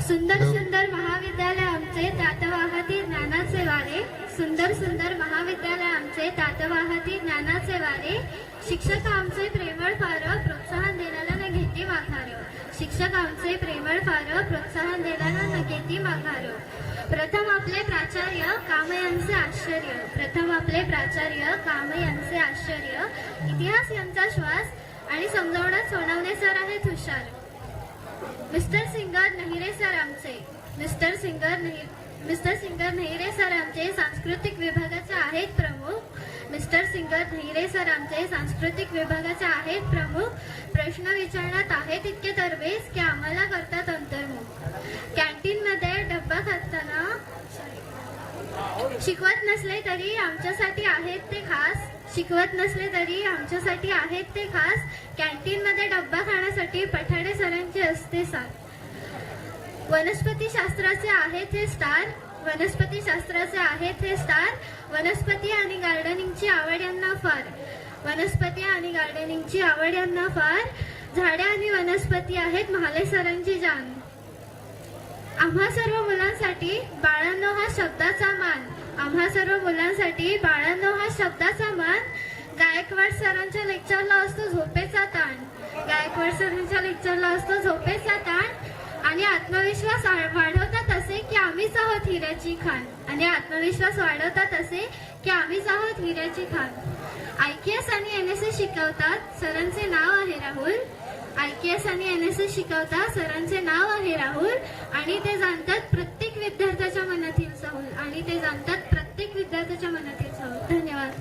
सुंदर सुंदर महाविद्यालय आमचे त्यात वाहती ज्ञानाचे वारे. सुंदर सुंदर महाविद्यालय आमचे त्यात वाहती ज्ञानाचे वारे. शिक्षक आमचे प्रेमळ फार प्रोत्साहन देण्याला न घेती माघार. शिक्षक आमचे प्रेमळ फार प्रोत्साहन देण्याला न घेती माघार. प्रथम आपले प्राचार्य काम यांचे आश्चर्य. प्रथम आपले प्राचार्य काम यांचे आश्चर्य. इतिहास यांचा श्वास आणि समजावण्यात सोनवणे सर आहेत हुशार. मिस्टर सिंगर नहिरे सर आमचे. मिस्टर सिंगर नहिरे सर आमचे सांस्कृतिक विभागाचे आहेत प्रमुख. मिस्टर सिंगर नहिरे सर आमचे सांस्कृतिक विभागाचे आहेत प्रमुख. प्रश्न विचारण्यात आहेत इतके तरबेज की आम्हाला करतात अंतर्मुख. कॅन्टीन मध्ये डब्बा खाताना शिकवत नसले तरी आमच्यासाठी आहेत ते खास. शिकवत नसले तरी आमच्यासाठी आहेत ते खास. कॅन्टीन मध्ये डब्बा खाण्यासाठी पठाडे सरांचे असते साथ. वनस्पती शास्त्राचे आहेत हे स्टार. वनस्पती शास्त्राचे आहेत हे स्टार. वनस्पती आणि गार्डनिंगची आवड यांना फार. वनस्पती आणि गार्डनिंगची आवड यांना फार. झाडे आणि वनस्पती आहेत महाले सरांची जान. आम्हा सर्व मुलांसाठी बाळांनो हा शब्दाचा मान. आम्हा सर्व मुलांसाठी बाळांनो हा शब्दाचा मान. गायकवाड सरांच्या लेक्चरला असतो झोपेचा ताण. गायकवाड सरांच्या लेक्चरला असतो झोपेचा ताण. आणि आत्मविश्वास वाढवतात असे की आम्हीच आहोत हिऱ्याची खाण. आणि आत्मविश्वास वाढवतात असे की आम्हीच आहोत हिऱ्याची खाण. IKS आणि NSS शिकवतात सरांचे नाव आहे राहुल. IKS आणि NSS शिकवतात सरांचे नाव आहे राहुल. आणि ते जाणतात प्रत्येक विद्यार्थ्याच्या मनातील चाहूल. आणि ते जाणतात प्रत्येक विद्यार्थ्याच्या मनातील चाहूल. धन्यवाद.